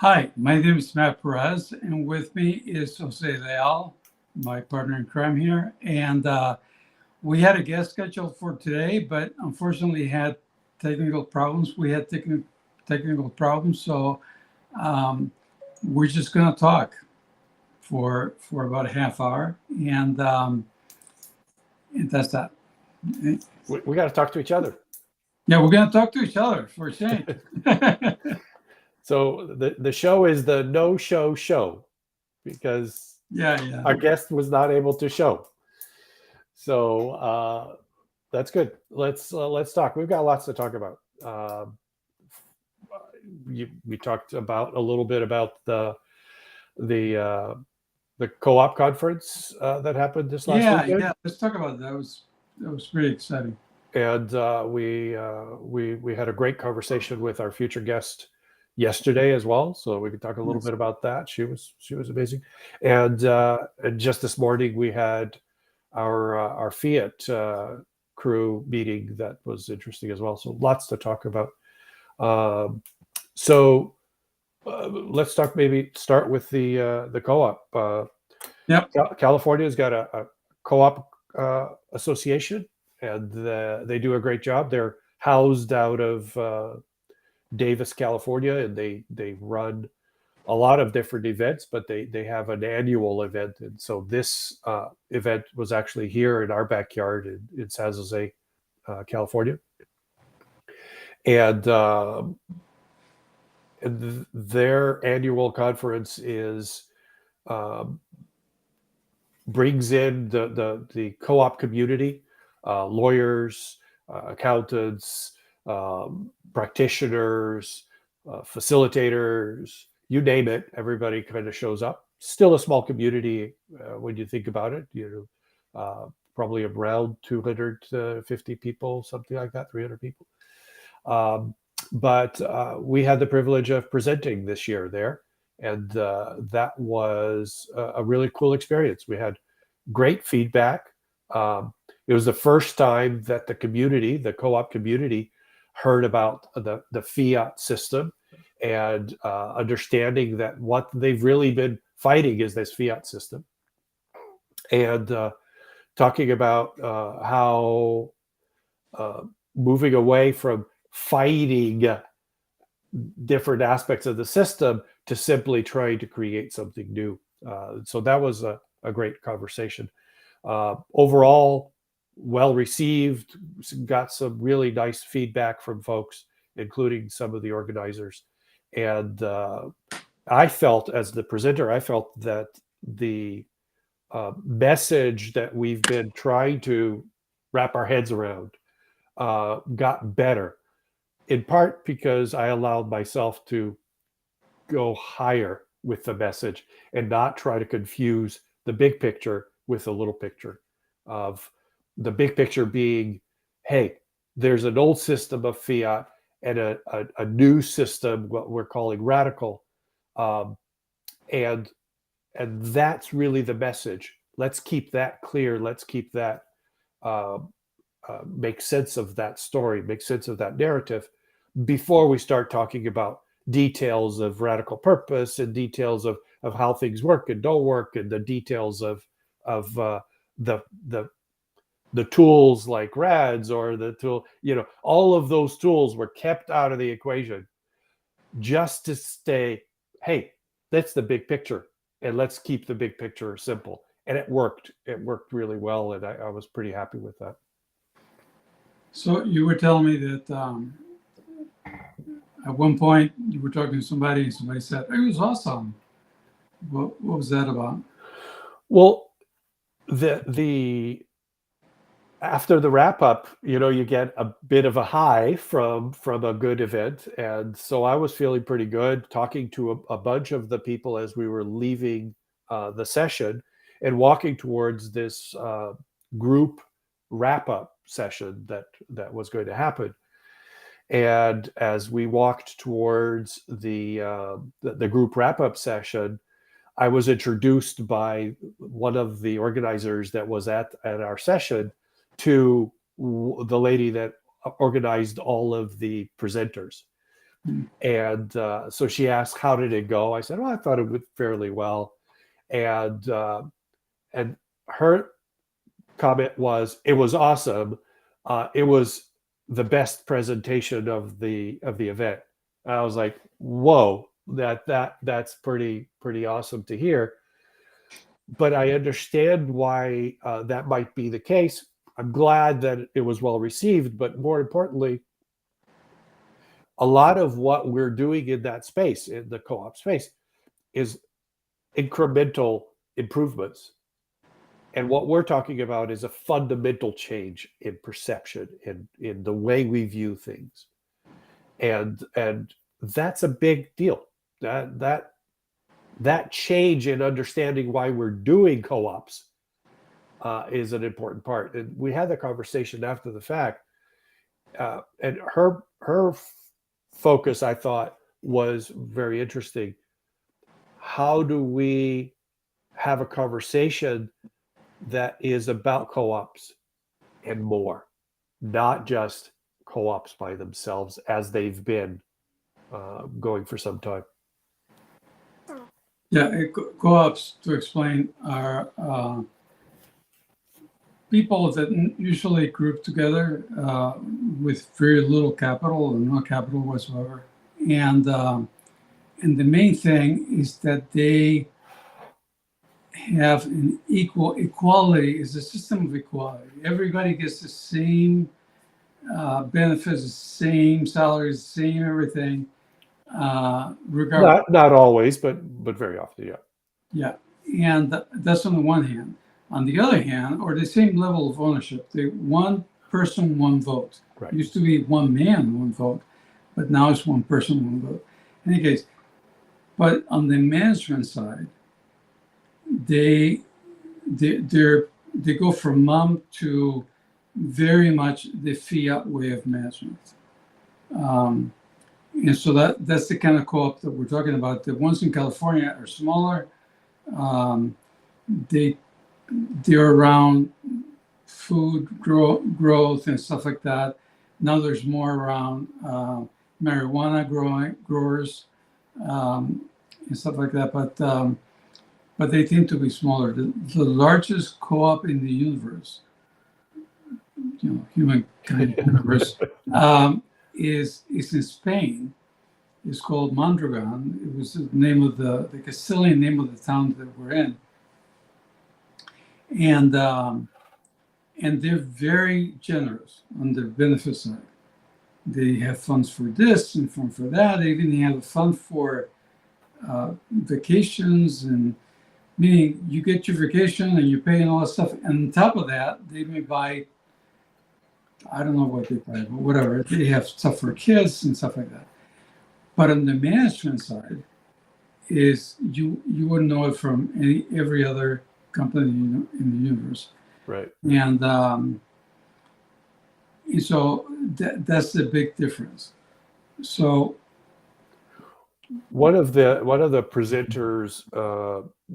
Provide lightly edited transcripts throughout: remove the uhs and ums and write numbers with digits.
Hi, my name is Matt Perez, and with me is Jose Leal, my partner in crime here. And we had a guest scheduled for today, but unfortunately had technical problems. We had technical problems, so um, we're just going to talk for about a half hour, and that's that. We got to talk to each other. Yeah, we're going to talk to each other for a change. So the show is the no-show show because Yeah. our guest was not able to show. So that's good. Let's talk. We've got lots to talk about. We talked about a little bit about the co-op conference that happened this last weekend. Yeah. Let's talk about that. That was pretty exciting. And we had a great conversation with our future guest yesterday as well, so we could talk a little bit about that. She was amazing, and just this morning we had our Fiat crew meeting that was interesting as well. So lots to talk about. So let's start with the co-op. Yep. California's got a co-op association, and they do a great job. They're housed out of Davis, California, and they run a lot of different events, but they have an annual event. And so this event was actually here in our backyard in San Jose, California. And their annual conference is brings in the co-op community, lawyers, accountants, practitioners, facilitators, you name it. Everybody kind of shows up. Still a small community when you think about it. Probably around 250 people, something like that, 300 people. But we had the privilege of presenting this year there, and that was a really cool experience. We had great feedback. It was the first time that the co-op community, heard about the fiat system and understanding that what they've really been fighting is this fiat system, and talking about how moving away from fighting different aspects of the system to simply trying to create something new. So that was a great conversation. Overall, well received, got some really nice feedback from folks, including some of the organizers. And I felt, as the presenter, that the message that we've been trying to wrap our heads around got better, in part because I allowed myself to go higher with the message and not try to confuse the big picture with the little picture, of the big picture being, hey, there's an old system of fiat and a new system, what we're calling radical, and that's really the message. Let's keep that clear. Let's keep that make sense of that story, make sense of that narrative before we start talking about details of radical purpose and details of how things work and don't work, and the details of the tools like RADs or the tool, all of those tools were kept out of the equation just to stay, hey, that's the big picture, and let's keep the big picture simple. And it worked really well, and I was pretty happy with that. So you were telling me that at one point you were talking to somebody and somebody said, it was awesome. What was that about? Well, the after the wrap up, you get a bit of a high from a good event. And so I was feeling pretty good, talking to a bunch of the people as we were leaving the session and walking towards this group wrap up session that was going to happen. And as we walked towards the group wrap up session, I was introduced by one of the organizers that was at our session to the lady that organized all of the presenters. Mm. And so she asked, "How did it go?" I said, "Well, I thought it went fairly well." And her comment was, "It was awesome. It was the best presentation of the event." And I was like, "Whoa, that's pretty awesome to hear." But I understand why that might be the case. I'm glad that it was well received, but more importantly, a lot of what we're doing in that space, in the co-op space, is incremental improvements. And what we're talking about is a fundamental change in perception, in the way we view things. And that's a big deal. That change in understanding why we're doing co-ops is an important part. And we had the conversation after the fact. And her focus, I thought, was very interesting. How do we have a conversation that is about co-ops and more, not just co-ops by themselves as they've been going for some time? Yeah, co-ops, to explain, are people that usually group together with very little capital or no capital whatsoever. And the main thing is that they have an equality is a system of equality. Everybody gets the same benefits, the same salaries, the same everything, regardless. Not always, but very often, yeah. Yeah, and that's on the one hand. On the other hand, or the same level of ownership, the one person, one vote. Right. It used to be one man, one vote, but now it's one person, one vote. In any case, but on the management side, they go from mom to very much the fiat way of management. And so that's the kind of co-op that we're talking about. The ones in California are smaller. They're around food growth and stuff like that. Now there's more around marijuana growers and stuff like that. But they tend to be smaller. The largest co-op in the universe, humankind universe, is in Spain. It's called Mondragon. It was the name of the Castilian name of the town that we're in. And they're very generous on the benefit side. They have funds for this and fund for that. They even have a fund for vacations, and meaning you get your vacation and you pay and all that stuff. And on top of that, they may buy, I don't know what they buy, but whatever. They have stuff for kids and stuff like that. But on the management side, is you wouldn't know it from every other company in the universe. Right. And so that's the big difference. So one of the presenters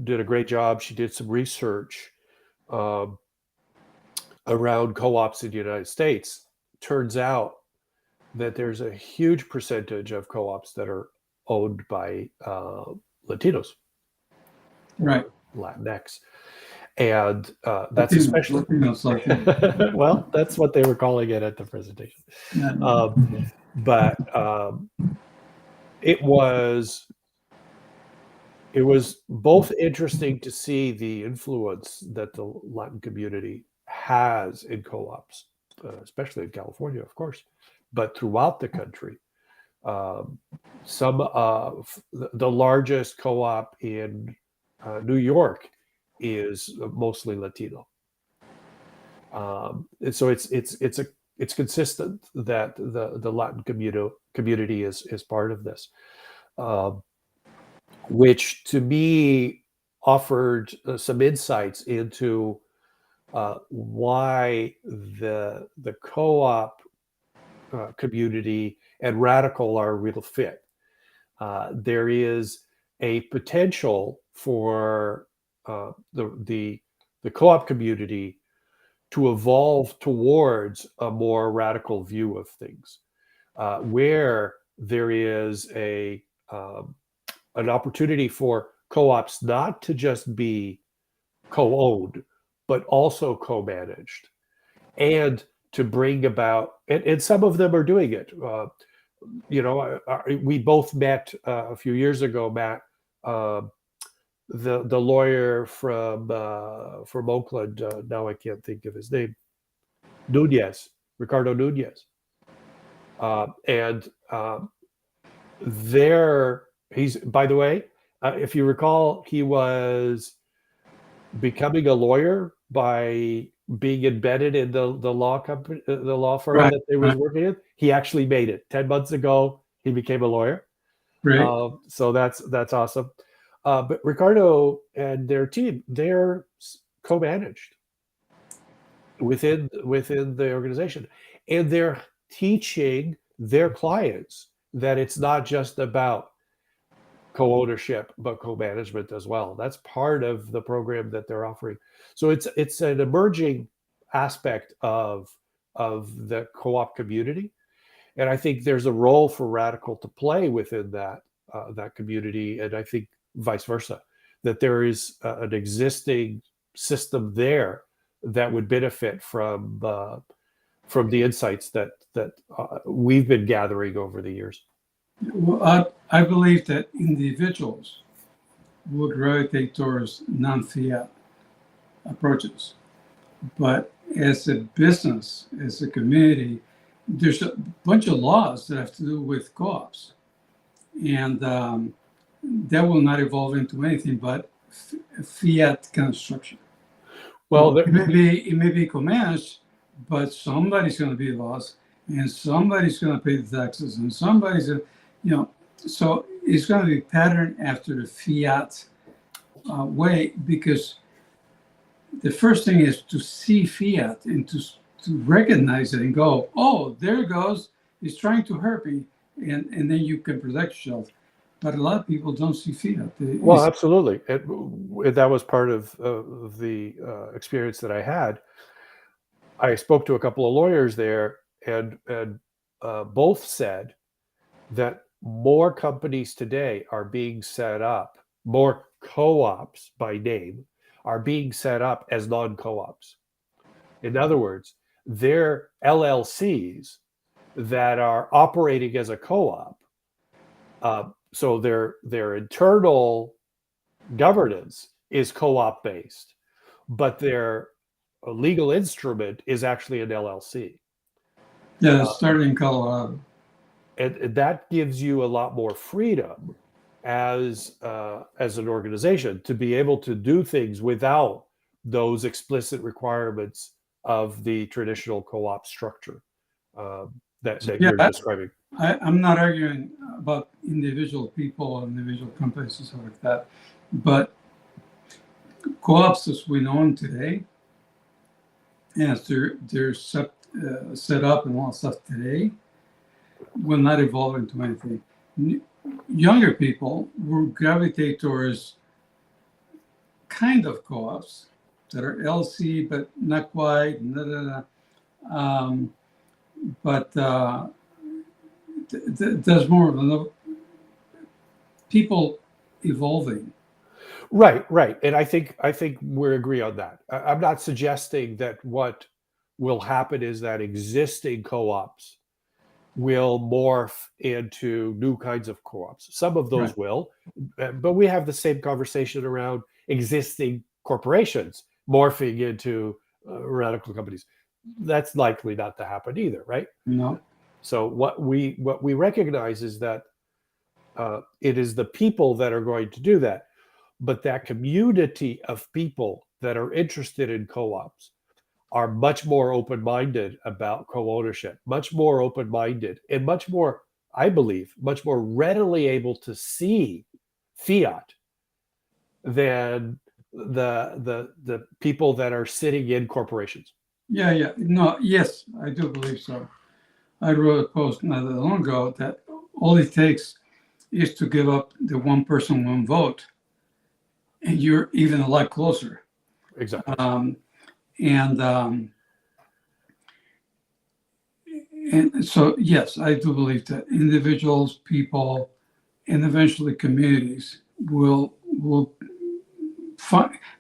did a great job. She did some research around co-ops in the United States. Turns out that there's a huge percentage of co-ops that are owned by Latinos, right, Latinx, and that's Latinos, especially well, that's what they were calling it at the presentation. Yeah. But it was both interesting to see the influence that the Latin community has in co-ops, especially in California, of course, but throughout the country. Some of the largest co-op in New York is mostly Latino, and so it's consistent that the Latin community is part of this, which to me offered some insights into why the co-op community and radical are a real fit. There is a potential for the co-op community to evolve towards a more radical view of things, where there is an opportunity for co-ops not to just be co-owned, but also co-managed, and to bring about, and some of them are doing it. We both met a few years ago, Matt, the lawyer from Oakland. Now I can't think of his name. Ricardo Nunez, and he's, by the way, if you recall, he was becoming a lawyer by being embedded in the law company, the law firm Right, that they was right. working in. He actually made it 10 months ago. He became a lawyer. Great. So that's awesome. But Ricardo and their team, they're co-managed within the organization, and they're teaching their clients that it's not just about co-ownership, but co-management as well. That's part of the program that they're offering. So it's an emerging aspect of the co-op community, and I think there's a role for Radical to play within that community, and I think vice versa, that there is an existing system there that would benefit from the insights that we've been gathering over the years. Well, I believe that individuals would gravitate towards non-fiat approaches. But as a business, as a community, there's a bunch of laws that have to do with co-ops. And that will not evolve into anything but fiat kind of structure. Well, it may be co-managed, but somebody's going to be the boss, and somebody's going to pay the taxes, and somebody's, so it's going to be patterned after the fiat way, because the first thing is to see fiat and to recognize it and go, oh, there it goes. He's trying to hurt me, and then you can protect yourself. But a lot of people don't see fiat. Well, absolutely. That was part of the experience that I had. I spoke to a couple of lawyers there, and both said that more companies today are being set up, more co-ops by name are being set up as non-co-ops. In other words, they're LLCs that are operating as a co-op. So their internal governance is co-op based, but their legal instrument is actually an LLC. Yeah, starting in Colorado. And that gives you a lot more freedom as an organization to be able to do things without those explicit requirements of the traditional co-op structure that you're describing. I'm not arguing about individual people, individual companies, and stuff like that, but co-ops as we know them today, as they're set up and all that stuff today, will not evolve into anything. Younger people will gravitate towards kind of co-ops that are LC, but not quite. But there's more of a people evolving. Right. And I think we agree on that. I'm not suggesting that what will happen is that existing co-ops will morph into new kinds of co-ops. Some of those will, but we have the same conversation around existing corporations morphing into radical companies. That's likely not to happen either, right? No. So what we recognize is that it is the people that are going to do that, but that community of people that are interested in co-ops are much more open-minded about co-ownership, much more open-minded, and much more, I believe, much more readily able to see fiat than the people that are sitting in corporations. Yeah. No, yes, I do believe so. I wrote a post not that long ago that all it takes is to give up the one person, one vote, and you're even a lot closer. Exactly. And so, yes, I do believe that individuals, people, and eventually communities will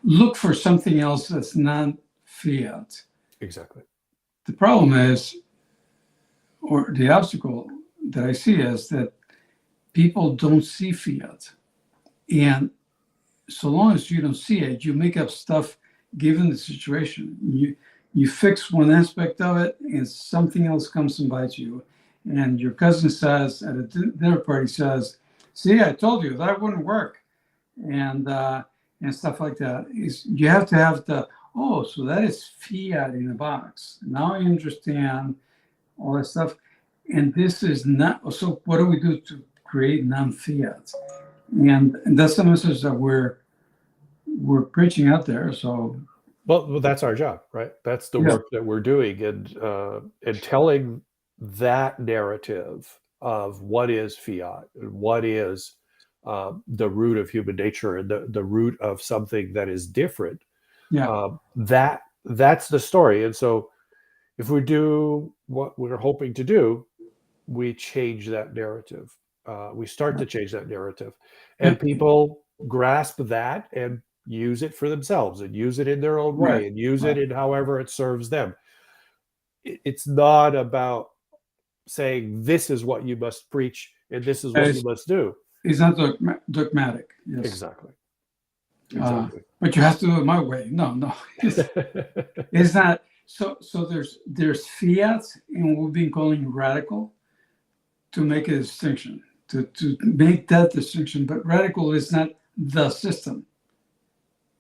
look for something else that's non-fiat. Exactly. The problem is, or the obstacle that I see is that people don't see fiat. And so long as you don't see it, you make up stuff given the situation. You fix one aspect of it, and something else comes and bites you. And your cousin says at a dinner party says, "See, I told you that wouldn't work," and stuff like that. Is you have to have the so that is fiat in a box. Now I understand all that stuff, and this is not. So what do we do to create non-fiat? And that's the message that we're preaching out there. So, Well, that's our job, right? That's the yeah, work that we're doing, and telling that narrative of what is fiat, and what is the root of human nature, and the root of something that is different. yeah, That's the story. And so, if we do what we're hoping to do, we change that narrative. We start to change that narrative, and yeah, people grasp that and use it for themselves, and use it in their own right, way, and use it right. in however it serves them. It's not about saying this is what you must preach and this is what you It's, must do. it's not dogmatic, yes, Exactly. uh, Exactly. but you have to do it my way. No, no, it's not. So there's fiat, and we've been calling radical to make a distinction, to make that distinction. But radical is not the system.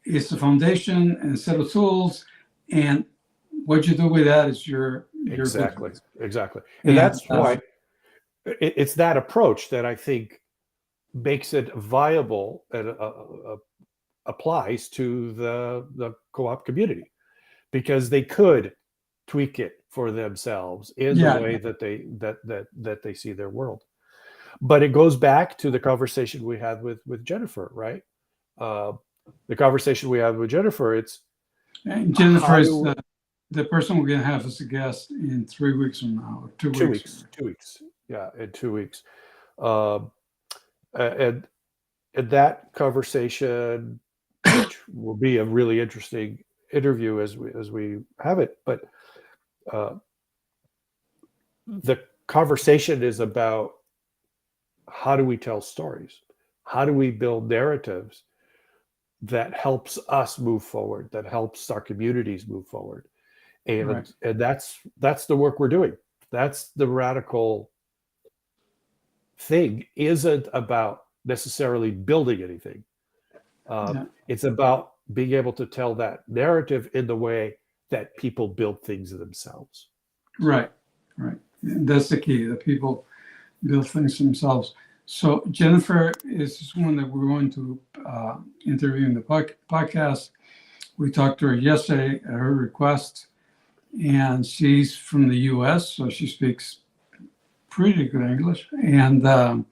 It's the foundation and a set of tools, and what you do with that is your Exactly. business. Exactly. And And that's why it's that approach that I think makes it viable and applies to the co-op community, because they could tweak it for themselves in the yeah, way that they see their world. But it goes back to the conversation we had with Jennifer, right? Uh, the conversation we had with Jennifer, it's and Jennifer how is do the person we're going to have as a guest in 3 weeks from now, or 2 2 weeks. weeks, 2 weeks, yeah, in 2 weeks, um, and that conversation, which will be a really interesting interview as we have it, but uh, the conversation is about how do we tell stories, how do we build narratives that helps us move forward, that helps our communities move forward, Right. and that's the work we're doing. That's the radical thing. Isn't about necessarily building anything. Yeah. It's about being able to tell that narrative in the way that people build things themselves. Right. Right. And that's the key. That people build things themselves. So Jennifer is one that we're going to interview in the podcast. We talked to her yesterday at her request, and she's from the U.S., so she speaks pretty good English. And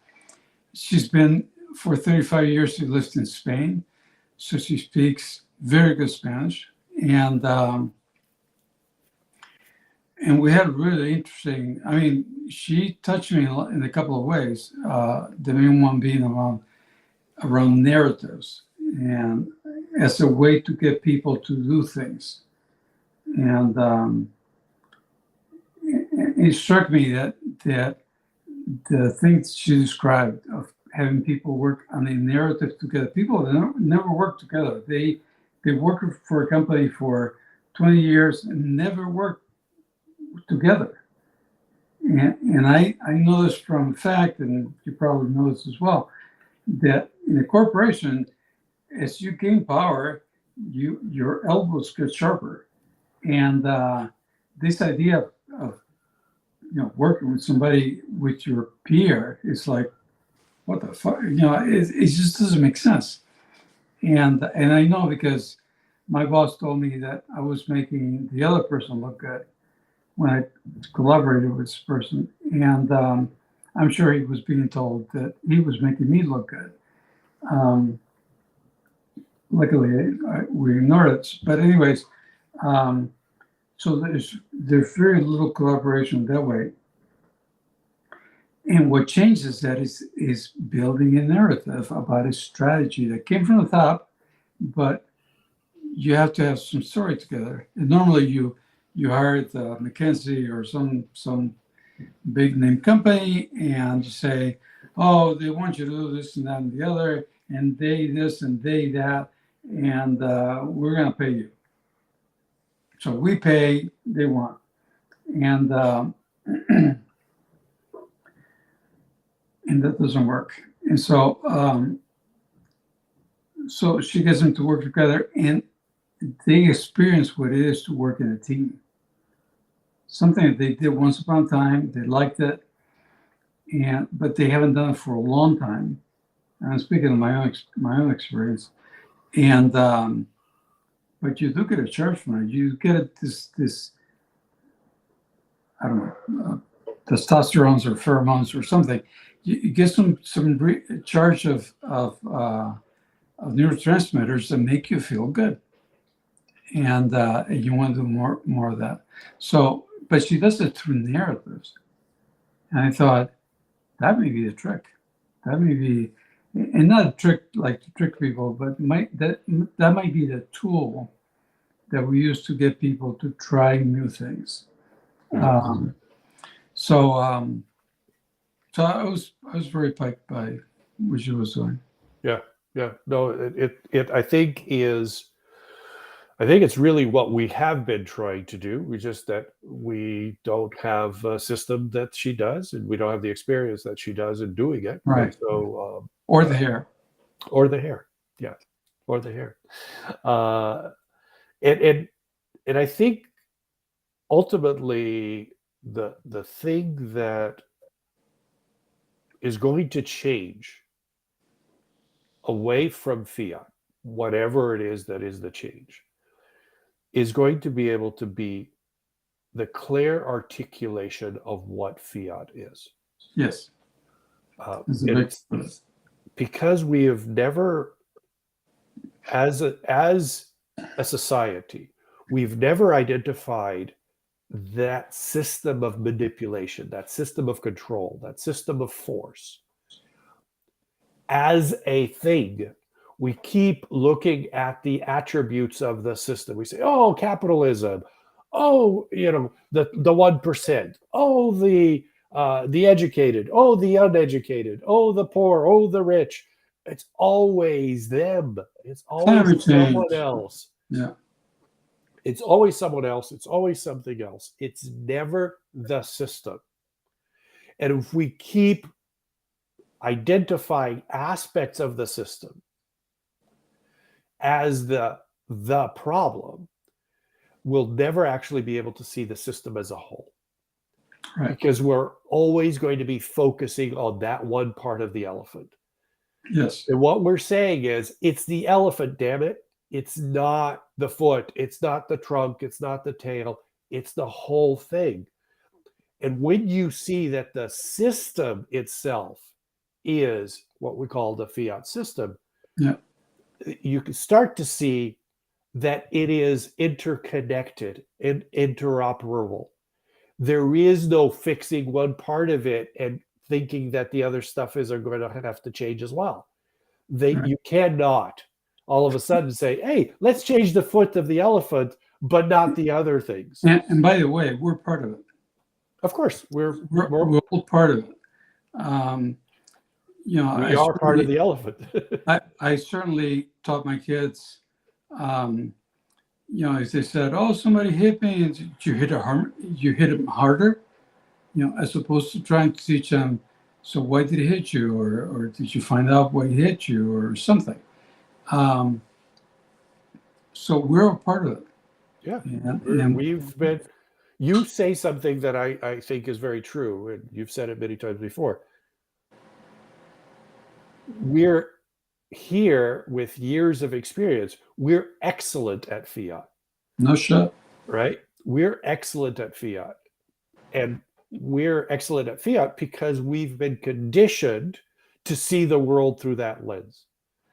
she's been for 35 years. She lived in Spain, so she speaks very good Spanish. And we had really interesting. I mean, she touched me in a couple of ways. The main one being around narratives and as a way to get people to do things. And it struck me that the things she described of having people work on a narrative together. People that never work together. They work for a company for 20 years and never worked together. And I know this from fact, and you probably know this as well, that in a corporation, as you gain power, your elbows get sharper. And this idea of working with somebody, with your peer, is like, what the fuck? It just doesn't make sense. And I know because my boss told me that I was making the other person look good when I collaborated with this person. And I'm sure he was being told that he was making me look good. Luckily, we ignored it. But anyways, so there's very little collaboration that way. And what changes that is building a narrative about a strategy that came from the top, but you have to have some story together. And normally you hire the McKinsey or some big name company and you say, oh, they want you to do this and that and the other, and they this and they that, and we're going to pay you. So we pay, they want. And and that doesn't work. And so she gets them to work together, and they experience what it is to work in a team. Something that they did once upon a time, they liked it, but they haven't done it for a long time. And I'm speaking of my own experience. And but you do get a charge from it. You get this I don't know, testosterone or pheromones or something. You get some charge of neurotransmitters that make you feel good, and you want to do more of that. So, but she does it through narratives, and I thought that may be the trick. That may be, and not a trick like to trick people, but that might be the tool that we use to get people to try new things. So I was very piked by what she was doing. Yeah. No, it I think it's really what we have been trying to do. We just that we don't have a system that she does, and we don't have the experience that she does in doing it. Right. So or the hair. Or the hair. Yeah. Or the hair. And I think ultimately the thing that is going to change away from fiat, whatever it is that is the change, is going to be able to be the clear articulation of what fiat is. Yes. Because we have never, as a society, we've never identified that system of manipulation, that system of control, that system of force as a thing. We keep looking at the attributes of the system. We say, oh, capitalism. Oh, the 1%. Oh, the educated. Oh, the uneducated. Oh, the poor. Oh, the rich. It's always them. It's always someone else. Yeah. It's always someone else. It's always something else. It's never the system. And if we keep identifying aspects of the system as the problem, we'll never actually be able to see the system as a whole. Right. Because we're always going to be focusing on that one part of the elephant. Yes. And what we're saying is, it's the elephant, damn it. It's not the foot. It's not the trunk. It's not the tail. It's the whole thing. And when you see that the system itself is what we call the fiat system, yeah, you can start to see that it is interconnected and interoperable. There is no fixing one part of it and thinking that the other stuff is going to have to change as well. You cannot all of a sudden say, hey, let's change the foot of the elephant, but not the other things. And by the way, we're part of it. Of course, we're all part of it. We are part of the elephant. I certainly taught my kids, if they said, oh, somebody hit me, and you hit them harder, as opposed to trying to teach them, so why did he hit you? Or did you find out why he hit you or something? So we're a part of it. Yeah. And we've been, you say something that I think is very true, and you've said it many times before. We're here with years of experience. We're excellent at fiat. No shit. Right? We're excellent at fiat. And we're excellent at fiat because we've been conditioned to see the world through that lens.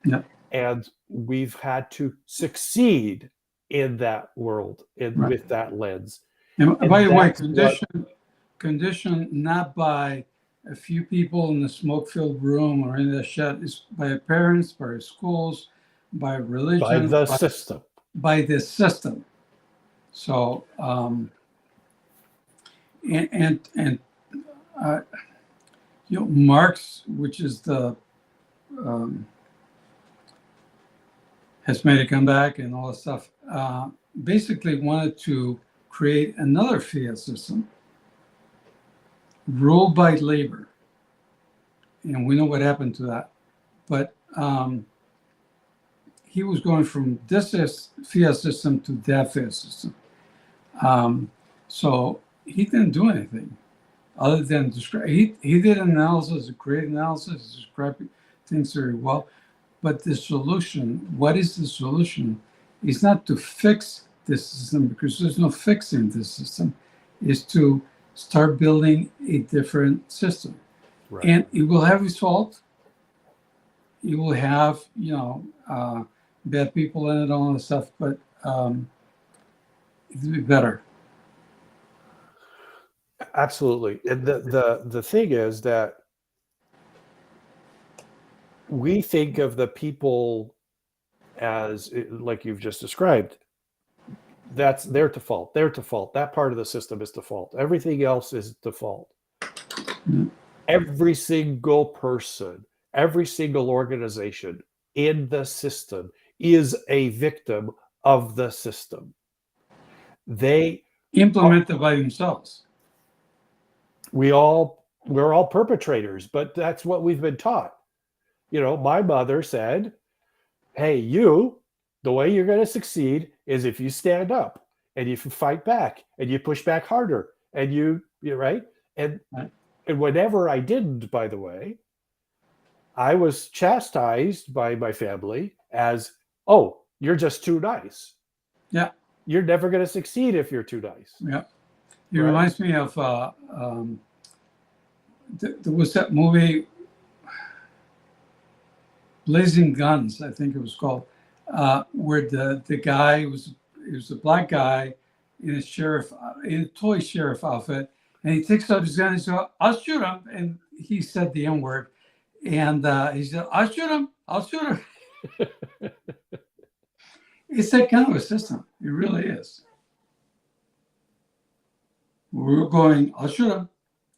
Yeah. And we've had to succeed in that world and with that lens. And by the way, conditioned not by a few people in the smoke-filled room or in the shed. It's by parents, by schools, by By religion, the system. by this system. So, and Marx, which is the has made a comeback and all this stuff, basically wanted to create another fiat system ruled by labor. And we know what happened to that. But he was going from this fiat system to that fiat system. So he didn't do anything other than describe. He did analysis, a great analysis, described things very well. But the solution, what is the solution? Is not to fix this system, because there's no fixing this system, is to start building a different system. Right. And it will have its fault. It will have, bad people in it, all that stuff, but it'll be better. Absolutely. And the thing is that we think of the people as, like you've just described, that's their default. That part of the system is default. Everything else is default. Mm. Every single person, every single organization in the system is a victim of the system. They implement it by themselves. We're all perpetrators, but that's what we've been taught. My mother said, hey, the way you're going to succeed is if you stand up and you fight back and you push back harder and you're right. And whenever I didn't, by the way, I was chastised by my family as, oh, you're just too nice. Yeah. You're never going to succeed if you're too nice. Yeah. It reminds me of, there was that movie, Blazing Guns, I think it was called, where the guy was a black guy in a toy sheriff outfit, and he takes out his gun and says, I'll shoot him. And he said the N-word. And he said, I'll shoot him. It's that kind of a system. It really is. We're going, I'll shoot him.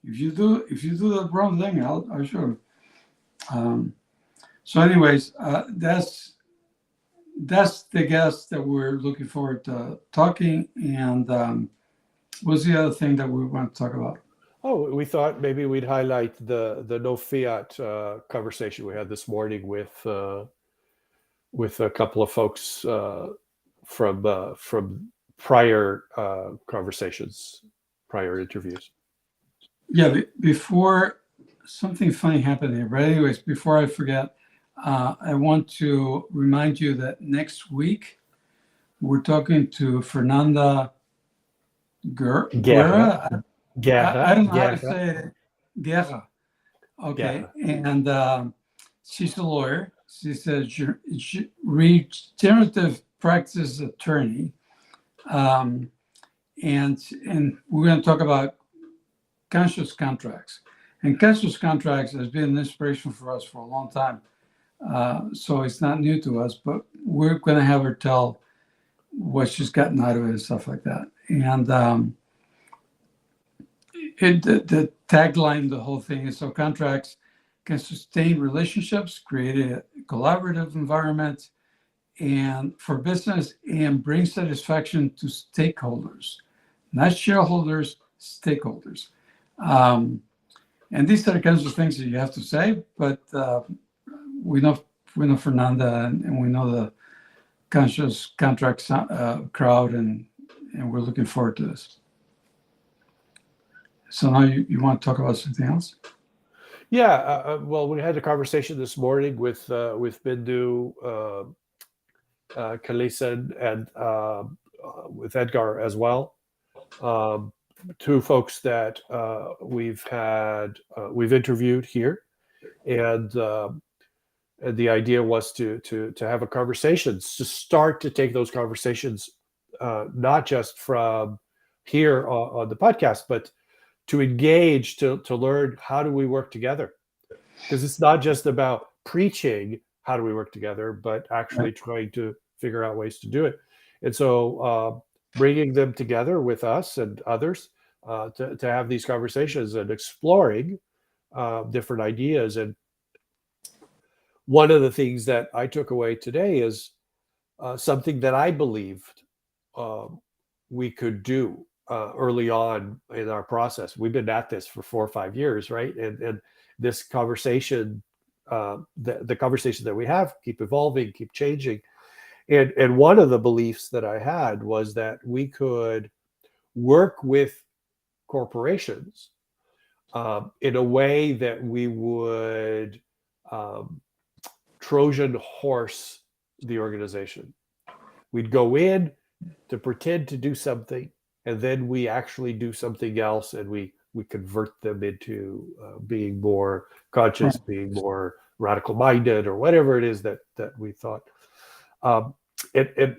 If you do the wrong thing, I'll shoot him. So anyways, that's the guest that we're looking forward to talking. And what's the other thing that we want to talk about? Oh, we thought maybe we'd highlight the no fiat conversation we had this morning with a couple of folks from prior conversations, prior interviews. Yeah, before something funny happened here. But anyways, before I forget, I want to remind you that next week we're talking to Fernanda Guerra. I don't know how to say it. Guerra. Okay. Guerra. And she's a lawyer. She's a regenerative practice attorney. And we're going to talk about conscious contracts. And conscious contracts has been an inspiration for us for a long time. So it's not new to us, but we're going to have her tell what she's gotten out of it and stuff like that. And the tagline, the whole thing is, so contracts can sustain relationships, create a collaborative environment and for business, and bring satisfaction to stakeholders, not shareholders, stakeholders. And these are the kinds of things that you have to say, but we know Fernanda, and we know the conscious contracts crowd, and we're looking forward to this. So now you want to talk about something else? Yeah, well, we had a conversation this morning with Bindu Kalisan and with Edgar as well. Two folks that we've interviewed here, and the idea was to have a conversation, to start to take those conversations not just from here on the podcast, but to engage, to learn how do we work together. Because it's not just about preaching how do we work together, but actually trying to figure out ways to do it. And so bringing them together with us and others to have these conversations and exploring different ideas. And one of the things that I took away today is something that I believed we could do early on in our process. We've been at this for 4 or 5 years, right? And this conversation, the conversation that we have, keep evolving, keep changing. And one of the beliefs that I had was that we could work with corporations in a way that we would Trojan horse the organization. We'd go in to pretend to do something, and then we actually do something else, and we convert them into being more conscious, being more radical minded, or whatever it is that we thought. And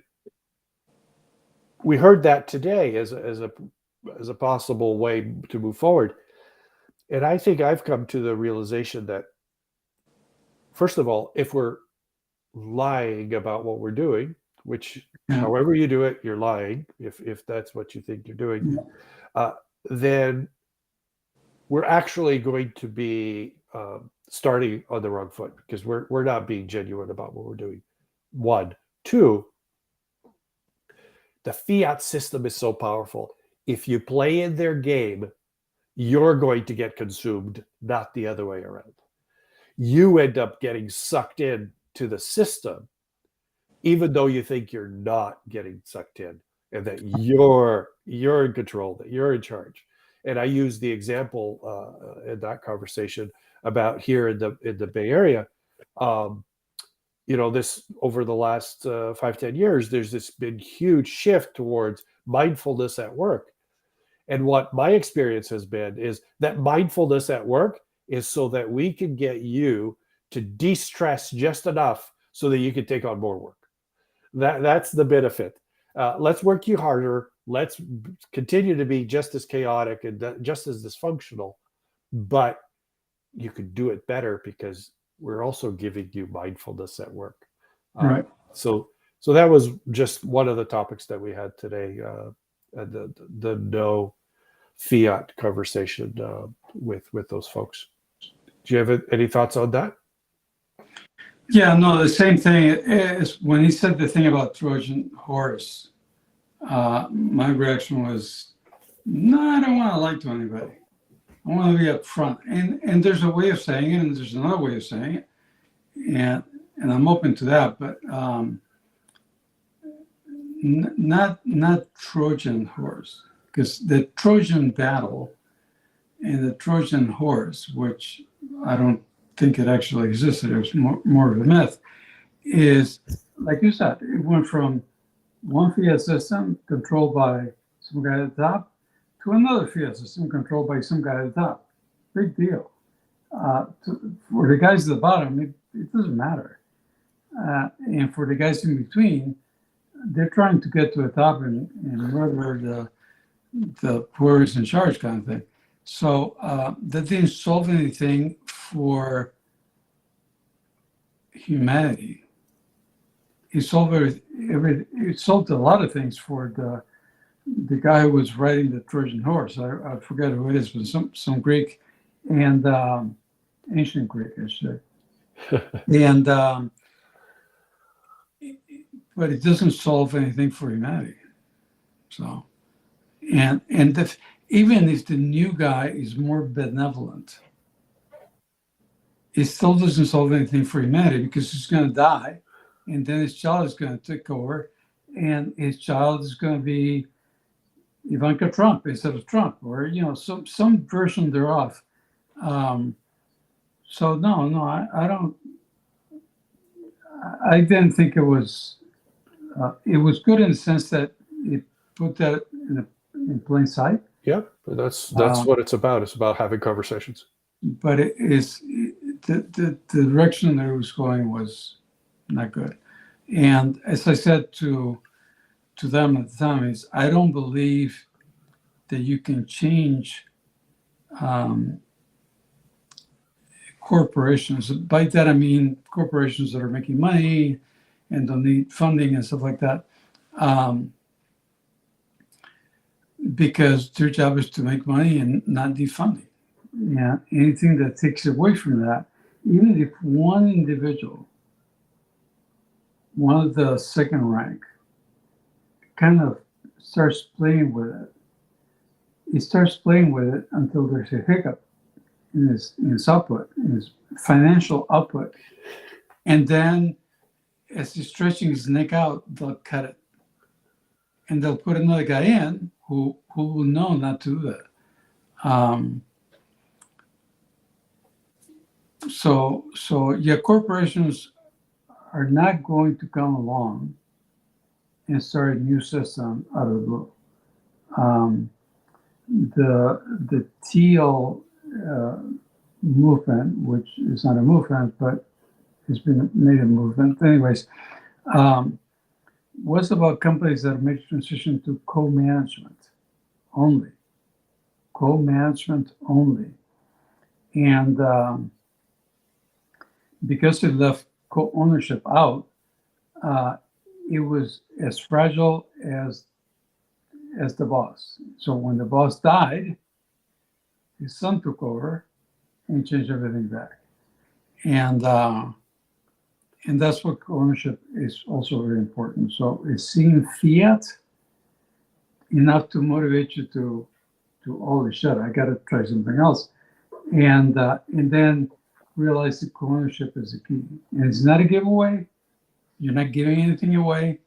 we heard that today as a possible way to move forward. And I think I've come to the realization that, first of all, if we're lying about what we're doing, which however you do it, you're lying, if that's what you think you're doing, then we're actually going to be starting on the wrong foot, because we're not being genuine about what we're doing. 1. 2, the fiat system is so powerful. If you play in their game, you're going to get consumed, not the other way around. You end up getting sucked in to the system, even though you think you're not getting sucked in, and that you're in control, that you're in charge. And I use the example in that conversation about here in the Bay Area. This over the last 5-10 years, there's this big huge shift towards mindfulness at work. And what my experience has been is that mindfulness at work is so that we can get you to de-stress just enough so that you can take on more work. That's the benefit. Let's work you harder. Let's continue to be just as chaotic and just as dysfunctional, but you can do it better because we're also giving you mindfulness at work. Right. So that was just one of the topics that we had today, the no fiat conversation with those folks. Do you have any thoughts on that? Yeah, no, the same thing is when he said the thing about Trojan horse. My reaction was, no, I don't want to lie to anybody. I want to be upfront. And there's a way of saying it, and there's another way of saying it, and I'm open to that. But not Trojan horse, because the Trojan battle and the Trojan horse, which I don't think it actually existed, it was more of a myth, is, like you said, it went from one fiat system controlled by some guy at the top to another fiat system controlled by some guy at the top. Big deal. For the guys at the bottom, it doesn't matter. And for the guys in between, they're trying to get to the top and murder the whoever's in charge kind of thing. So that didn't solve anything for humanity. It solved it solved a lot of things for the guy who was riding the Trojan horse. I forget who it is, but some Greek and ancient Greek, I should say. And but it doesn't solve anything for humanity. So, and even if the new guy is more benevolent, it still doesn't solve anything for humanity, because he's going to die, and then his child is going to take over, and his child is going to be Ivanka Trump instead of Trump, or some version thereof. So no, I don't. I didn't think it was. It was good in the sense that it put that in plain sight. Yeah, that's what it's about. It's about having conversations. But it is the direction that it was going was not good. And as I said to them at the time, is I don't believe that you can change um, corporations. By that I mean corporations that are making money and don't need funding and stuff like that, because their job is to make money and not need funding. Yeah, anything that takes away from that, even if one individual, one of the second rank, kind of starts playing with it, he starts playing with it until there's a hiccup in his output, in his financial output. And then as he's stretching his neck out, they'll cut it. And they'll put another guy in who will know not to do that. So yeah, corporations are not going to come along and start a new system out of the blue. The teal movement, which is not a movement, but it's been made a movement. Anyways, was about companies that make the transition to co-management only. Co-management only. And because it left co-ownership out, it was as fragile as the boss. So when the boss died, his son took over and changed everything back. And that's what ownership is also very important. So it's seeing fiat enough to motivate you to holy shit, I got to try something else, and then realize that ownership is the key. And it's not a giveaway. You're not giving anything away,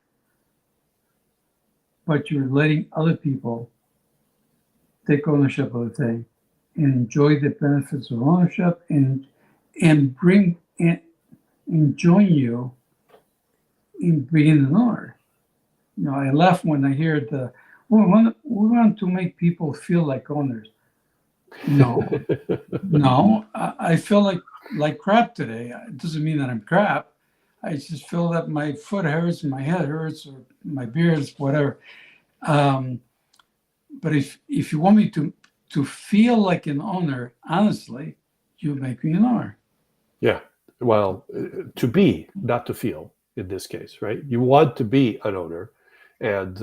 but you're letting other people take ownership of the thing and enjoy the benefits of ownership and bring and join you in being an owner. You know, I laugh when I hear we want to make people feel like owners. No, no, I feel like crap today. It doesn't mean that I'm crap. I just feel that my foot hurts, my head hurts, or my beard, whatever. But if you want me to feel like an owner, honestly, you make me an owner. Yeah. Well, to be, not to feel in this case, right? You want to be an owner and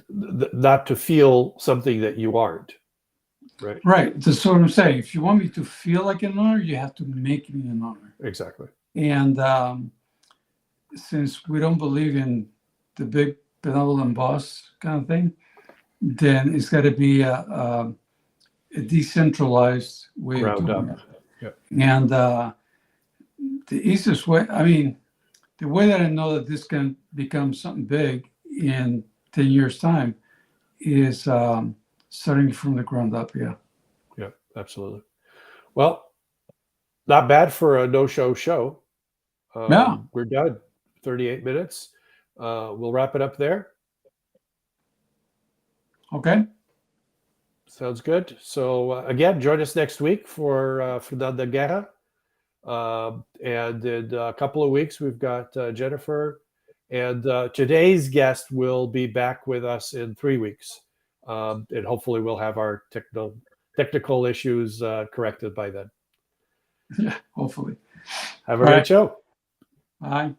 not to feel something that you aren't, right? Right. That's what I'm saying. If you want me to feel like an owner, you have to make me an owner. Exactly. And since we don't believe in the big benevolent boss kind of thing, then it's got to be a decentralized way Ground of doing up. it. Yeah. And the easiest way, I mean, the way that I know that this can become something big in 10 years' time is starting from the ground up. Yeah. Yeah, absolutely. Well, not bad for a no-show show. Yeah. We're done. 38 minutes. We'll wrap it up there. Okay. Sounds good. So again, join us next week for Fernanda Guerra. And in a couple of weeks, we've got Jennifer. And today's guest will be back with us in 3 weeks. And hopefully we'll have our technical issues corrected by then. Yeah, hopefully. Have a great show. Bye.